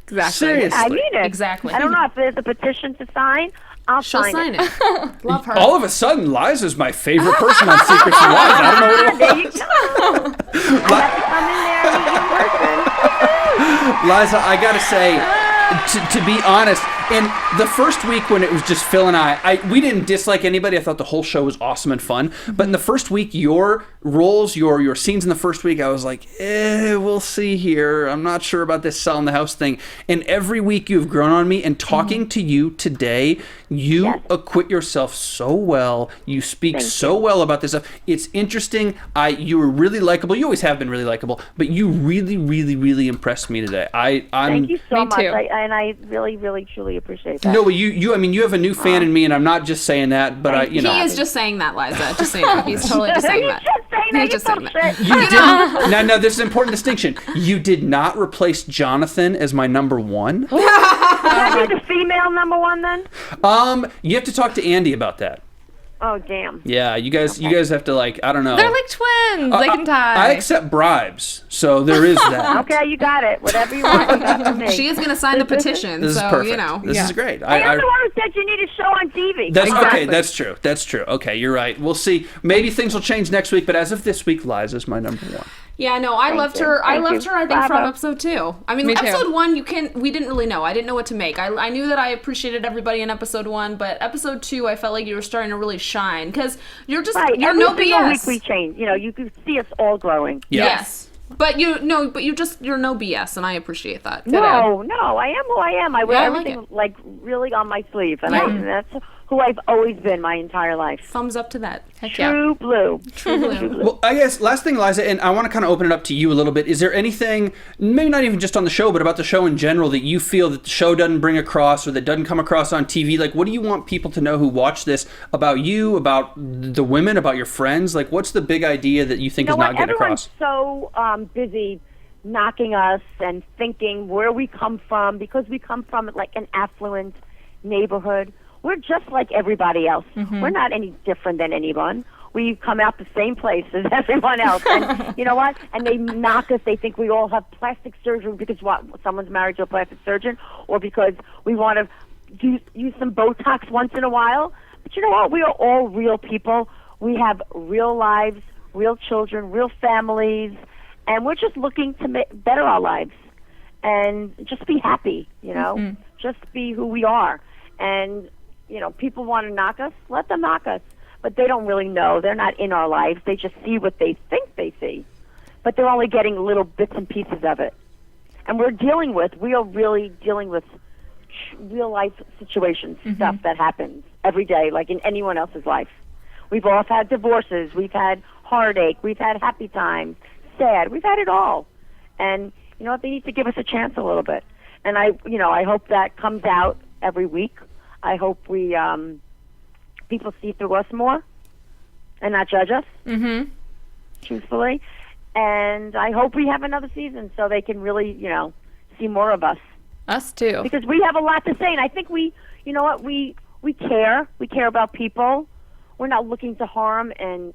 Exactly.
Seriously.
I mean it.
Exactly.
I don't know if there's a petition to sign. I'll
She'll
sign
sign it. Love her.
All of a sudden, Liza's my favorite person on Secrets and Wise. I don't know what it
There you go. I have to come in there and meet you in person.
Liza, I gotta say, to be honest, in the first week when it was just Phil and we didn't dislike anybody. I thought the whole show was awesome and fun. But in the first week, your roles, your scenes in the first week, I was like, we'll see here. I'm not sure about this selling the house thing. And every week you've grown on me. And talking to you today, you acquit yourself so well. You speak so well about this stuff. It's interesting. You were really likable. You always have been really likable. But you really, really, really impressed me today.
Thank you so much.
too.
I really, really, truly appreciate that.
No, but you. I mean, you have a new fan in me, and I'm not just saying that. But
He is just saying that, Liza. Just saying that. He's totally just saying that.
He's
just saying that.
You didn't. Now, this is an important distinction. You did not replace Jonathan as my number one.
Can I be the female number one then?
You have to talk to Andy about that.
Oh, damn.
Yeah, you guys have to I don't know.
They're like twins. They can tie.
I accept bribes, so there is that.
Okay, you got it. Whatever you want, you got from me.
She is going to sign the petition,
This is
so,
perfect. This is great.
I'm the one who said you need a show on TV.
That's
Come on.
okay. That's true. That's true. Okay, you're right. We'll see. Maybe things will change next week, but as of this week, Liza's my number one.
Yeah, no, I loved her. I loved her, I think, from
Bravo.
episode 2. I mean,
Me too.
episode 1, we didn't really know. I didn't know what to make. I knew that I appreciated everybody in episode 1, but episode 2, I felt like you were starting to really shine because you're just,
Right.
you're
Every
no
single
BS.
week we change. You can see us all growing.
Yeah.
Yes. But you're no BS, and I appreciate that.
No, I am who I am. I wear
Yeah, I like
everything really on my sleeve, and that's who I've always been my entire life.
Thumbs up to that.
Heck yeah.
True blue.
True blue.
Well, I guess last thing, Liza, and I want to kind of open it up to you a little bit. Is there anything, maybe not even just on the show, but about the show in general, that you feel that the show doesn't bring across or that doesn't come across on TV? Like, what do you want people to know who watch this about you, about the women, about your friends? Like, what's the big idea that you think is not getting
Everyone's
across?
so busy knocking us and thinking where we come from, because we come from like an affluent neighborhood. We're just like everybody else. We're not any different than anyone. We come out the same place as everyone else. And you know what? And they knock us. They think we all have plastic surgery because someone's married to a plastic surgeon, or because we want to use some Botox once in a while. But you know what? We are all real people. We have real lives, real children, real families. And we're just looking to better our lives and just be happy, you know, just be who we are. And, you know, people want to knock us, let them knock us. But they don't really know. They're not in our lives. They just see what they think they see. But they're only getting little bits and pieces of it. And we are really dealing with real life situations, stuff that happens every day, like in anyone else's life. We've all had divorces. We've had heartache. We've had happy times, sad. We've had it all. And, you know what, they need to give us a chance a little bit. And I hope that comes out every week. I hope we, people see through us more and not judge us, truthfully. And I hope we have another season so they can really, you know, see more of us.
Us too.
Because we have a lot to say, and I think we care. We care about people. We're not looking to harm, and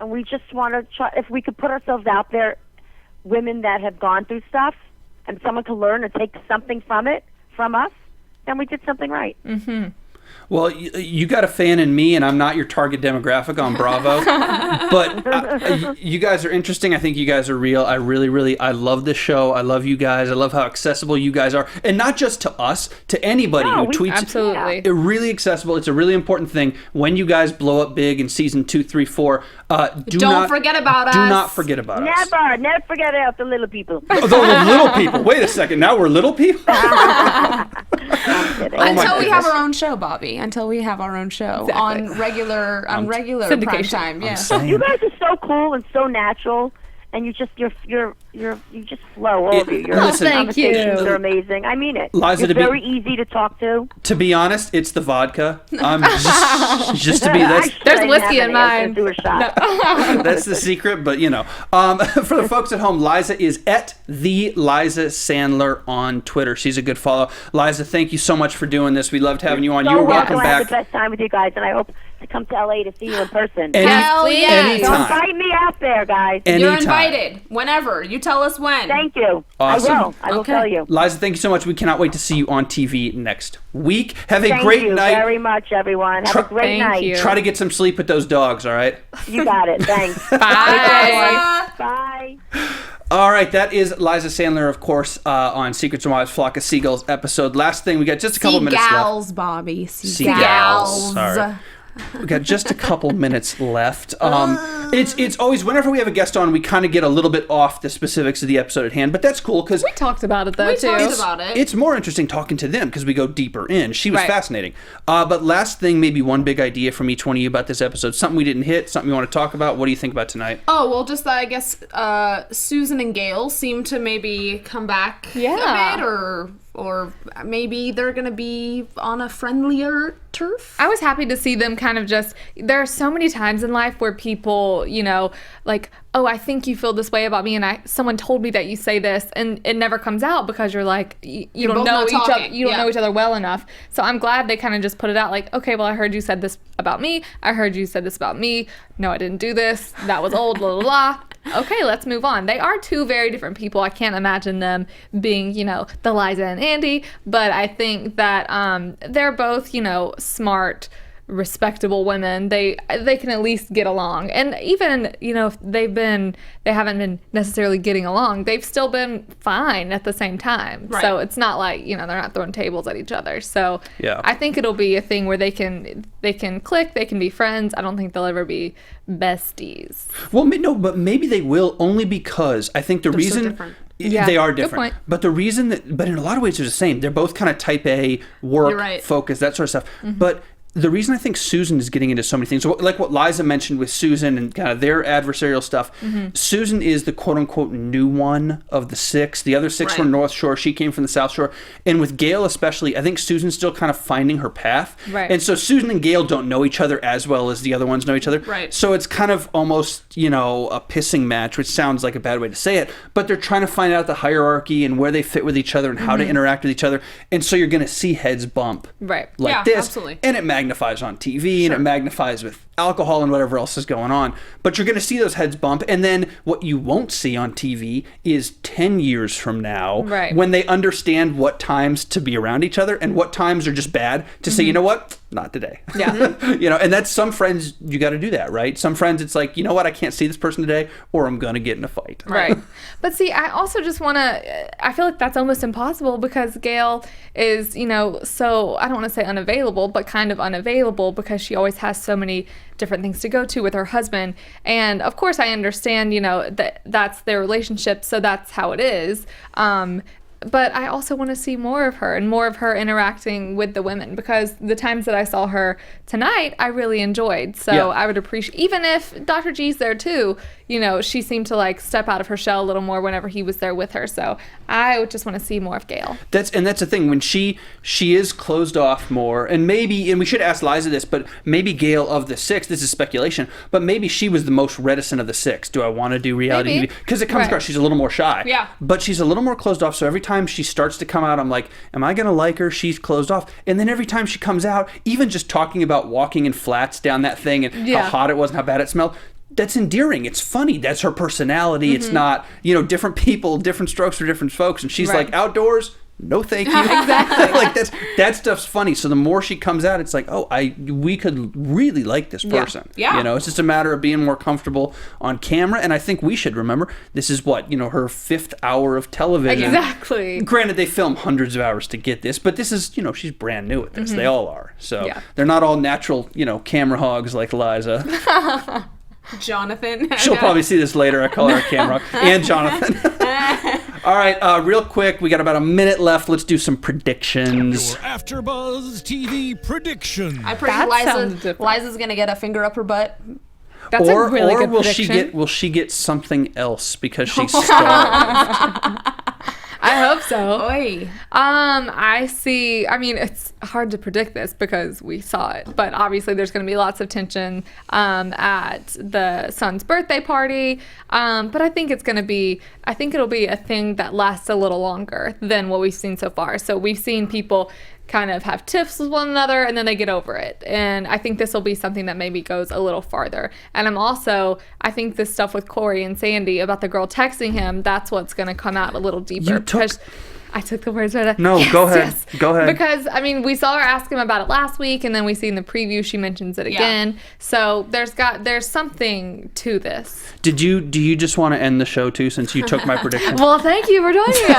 we just want to try. If we could put ourselves out there, women that have gone through stuff, and someone can learn and take something from it, from us, then we did something right.
Well, you got a fan in me, and I'm not your target demographic on Bravo. But you guys are interesting. I think you guys are real. I I love this show. I love you guys. I love how accessible you guys are. And not just to us, to anybody who tweets.
Absolutely.
They're really accessible. It's a really important thing. When you guys blow up big in season 2, 3, 4,
don't forget about us.
Do not forget about us.
Never forget about the little people.
Oh, the little people. Wait a second. Now we're little people?
Until we have our own show, Bobby. Until we have our own show on regular prime time. Yeah.
You guys are so cool and so natural, and you just you just flow over. Your conversations are amazing. I mean it.
Liza,
you're very easy to talk to.
To be honest, it's the vodka. I'm just to be this.
There's whiskey in mine.
Do a shot.
That's the secret, but you know. For the folks at home, Liza is at the Liza Sandler on Twitter. She's a good follow. Liza, thank you so much for doing this. We loved having you on. You're welcome back.
I had the best time with you guys, and I hope to come to LA to see you in person.
Hell yeah!
Anytime.
Don't invite me out there, guys.
You're invited whenever. You tell us when.
Thank you.
Awesome.
I will tell you.
Liza, thank you so much. We cannot wait to see you on TV next week. Have a great night.
Thank you very much, everyone. Have a great night.
Try to get some sleep with those dogs, all right?
You got it. Thanks.
Bye.
Bye.
All right, that is Liza Sandler, of course, on Secrets and Wives, Flock of Seagulls episode. Last thing, we got just a couple minutes left.
Seagulls, Bobby.
Seagulls. Sorry. We got just a couple minutes left. It's always, whenever we have a guest on, we kind of get a little bit off the specifics of the episode at hand, but that's cool because
we talked about it though.
It's more interesting talking to them because we go deeper in. She was fascinating. But last thing, maybe one big idea from each one of you about this episode. Something we didn't hit. Something you want to talk about. What do you think about tonight?
Oh well, just I guess Susan and Gail seem to maybe come back a bit, or maybe they're going to be on a friendlier turf.
I was happy to see them kind of just, there are so many times in life where people, you know, like, oh, I think you feel this way about me, and someone told me that you say this, and it never comes out because you're like, you don't know each other, know each other well enough. So I'm glad they kind of just put it out like, okay, well, I heard you said this about me. I heard you said this about me. No, I didn't do this. That was old, blah, blah, blah. Okay, let's move on. They are two very different people. I can't imagine them being, you know, the Liza and Andi, but I think that they're both, you know, smart, respectable women. They can at least get along. And even, you know, if they haven't been necessarily getting along, they've still been fine at the same time. Right. So it's not like, you know, they're not throwing tables at each other. So yeah. I think it'll be a thing where they can click, they can be friends. I don't think they'll ever be besties.
Well, no, but maybe they will, only because I think the reason...
So different.
They are different. But the reason but in a lot of ways they're the same. They're both kind of type A, work, focus, that sort of stuff. Mm-hmm. But the reason I think Susan is getting into so many things, like what Liza mentioned with Susan and kind of their adversarial stuff, Susan is the quote-unquote new one of the six. The other six were North Shore. She came from the South Shore. And with Gail especially, I think Susan's still kind of finding her path. Right. And so Susan and Gail don't know each other as well as the other ones know each other. Right. So it's kind of almost, you know, a pissing match, which sounds like a bad way to say it. But they're trying to find out the hierarchy and where they fit with each other and how to interact with each other. And so you're going to see heads bump like this.
Absolutely.
And it magnifies on TV and it magnifies with alcohol and whatever else is going on. But you're going to see those heads bump. And then what you won't see on TV is 10 years from now, when they understand what times to be around each other and what times are just bad, to say, you know what? Not today.
Yeah.
You know, and that's some friends, you got to do that, right? Some friends, it's like, you know what? I can't see this person today, or I'm going to get in a fight.
Right. But see, I also just want to, I feel like that's almost impossible because Gail is, you know, so, I don't want to say unavailable, but kind of unavailable because she always has so many different things to go to with her husband. And of course I understand, you know, that that's their relationship, so that's how it is. But I also want to see more of her and more of her interacting with the women, because the times that I saw her tonight, I really enjoyed. So I would appreciate, even if Dr. G's there too, you know, she seemed to like step out of her shell a little more whenever he was there with her. So I would just want to see more of Gail. That's
the thing, when she is closed off more, and maybe, and we should ask Liza this, but maybe Gail of the 6, this is speculation, but maybe she was the most reticent of the 6. Do I want to do reality TV? Because it comes across, she's a little more shy.
Yeah.
But she's a little more closed off, so every time she starts to come out, I'm like, am I going to like her? She's closed off. And then every time she comes out, even just talking about walking in flats down that thing and how hot it was and how bad it smelled, that's endearing. It's funny. That's her personality. It's not, you know, different people, different strokes for different folks. And she's like, outdoors, no thank you.
Exactly.
Like that stuff's funny. So the more she comes out, it's like, oh, we could really like this person.
Yeah.
You know, it's just a matter of being more comfortable on camera. And I think we should remember, this is what, you know, her 5th hour of television.
Exactly.
Granted, they film hundreds of hours to get this, but this is, you know, she's brand new at this. They all are. So they're not all natural, you know, camera hogs like Liza.
Jonathan.
She'll probably see this later. I call her a camera hog. And Jonathan. All right, real quick, we got about a minute left. Let's do some predictions.
Your AFTERBUZZ TV prediction.
I predict Liza's gonna get a finger up her butt.
That's a really good prediction.
Will she get something else because she's starved?
I hope so.
Oy.
I see. I mean, it's hard to predict this because we saw it, but obviously there's going to be lots of tension at the son's birthday party. But I think it'll be a thing that lasts a little longer than what we've seen so far. So we've seen people kind of have tiffs with one another and then they get over it. And I think this will be something that maybe goes a little farther. And I think this stuff with Corey and Sandy about the girl texting him, that's what's going to come out a little deeper. I took the words right out.
No, go ahead. Go ahead.
Because, I mean, we saw her ask him about it last week, and then we see in the preview she mentions it again. So there's something to this.
Do you just want to end the show too, since you took my prediction?
Well, thank you for joining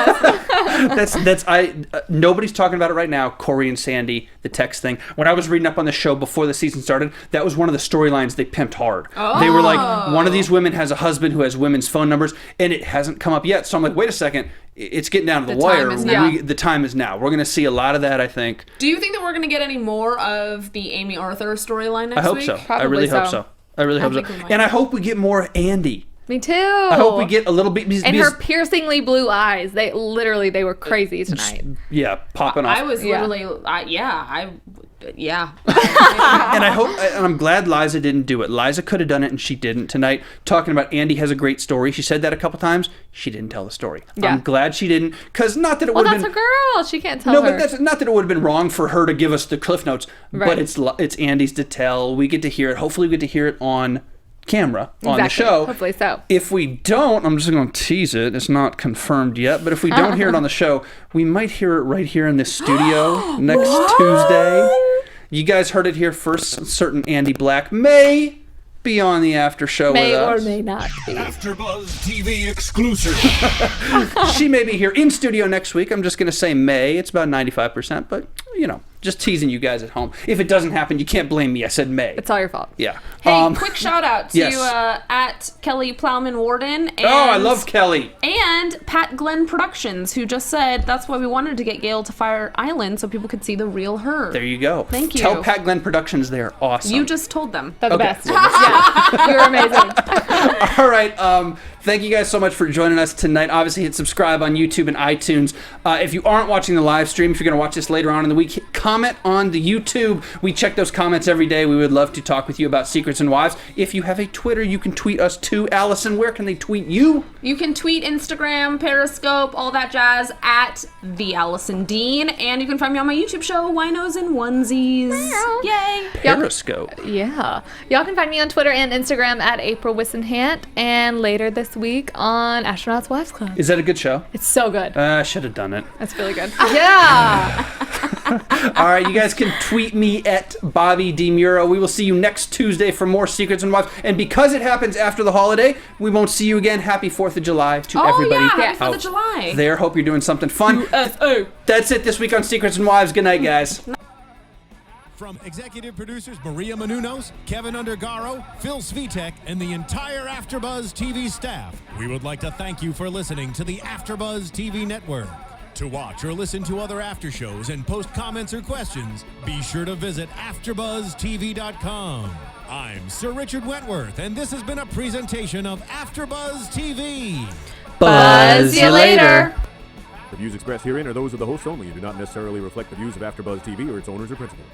us.
Nobody's talking about it right now. Corey and Sandy, the text thing. When I was reading up on the show before the season started, that was one of the storylines they pimped hard. Oh. They were like, one of these women has a husband who has women's phone numbers, and it hasn't come up yet. So I'm like, wait a second. It's getting down to the wire. The time is now. We're going to see a lot of that, I think.
Do you think that we're going to get any more of the Amy Arthur storyline next week?
I hope so.
Probably
I really hope so. I really hope so. And I hope we get more of Andy.
Me too.
I hope we get a little bit.
And her piercingly blue eyes. They were crazy tonight.
Yeah, popping off.
I was literally,
And I hope, and I'm glad Liza didn't do it. Liza could have done it and she didn't tonight. Talking about Andy has a great story. She said that a couple times. She didn't tell the story. Yeah. I'm glad she didn't, because not that it would have been.
Well, that's a girl. She can't tell her.
No, but that's not that it would have been wrong for her to give us the Cliff Notes. Right. But it's Andy's to tell. We get to hear it. Hopefully we get to hear it on camera on the show.
Hopefully so.
If we don't, I'm just going to tease it. It's not confirmed yet, but if we don't hear it on the show, we might hear it right here in this studio next Tuesday. You guys heard it here first. Certain Andi Black may be on the after show with us.
May or may not be.
AFTERBUZZ TV exclusive.
She may be here in studio next week. I'm just going to say may. It's about 95%, but you know, just teasing you guys at home. If it doesn't happen, you can't blame me. I said may.
It's all your fault.
Yeah.
Hey, quick shout out to at Kelly Plowman Warden. And,
I love Kelly.
And Pat Glenn Productions, who just said that's why we wanted to get Gail to Fire Island so people could see the real her.
There you go.
Thank you.
Tell Pat Glenn Productions they're awesome.
You just told them.
They're the best. Yeah. You're amazing.
All right. Thank you guys so much for joining us tonight. Obviously, hit subscribe on YouTube and iTunes. If you aren't watching the live stream, if you're going to watch this later on in the week, comment comment on the YouTube. We check those comments every day. We would love to talk with you about Secrets and Wives. If you have a Twitter, you can tweet us too. Allison, where can they tweet you?
You can tweet Instagram, Periscope, all that jazz at the Alison Dean, and you can find me on my YouTube show, Winos and Onesies. Yay!
Periscope.
Yeah. Y'all can find me on Twitter and Instagram at April Whisenhant, and later this week on Astronauts Wives Club.
Is that a good show?
It's so good.
I should have done it.
That's really good. Yeah.
All right, you guys can tweet me at Bobby DeMuro. We will see you next Tuesday for more Secrets and Wives. And because it happens after the holiday, we won't see you again. Happy 4th of July to everybody.
Happy 4th of July.
There, hope you're doing something fun.
USO.
That's it this week on Secrets and Wives. Good night, guys.
From executive producers Maria Menounos, Kevin Undergaro, Phil Svitek, and the entire AfterBuzz TV staff, we would like to thank you for listening to the AfterBuzz TV network. To watch or listen to other after shows and post comments or questions, be sure to visit AfterBuzzTV.com. I'm Sir Richard Wentworth, and this has been a presentation of AfterBuzz TV.
Buzz you later.
The views expressed herein are those of the hosts only and do not necessarily reflect the views of AfterBuzz TV or its owners or principals.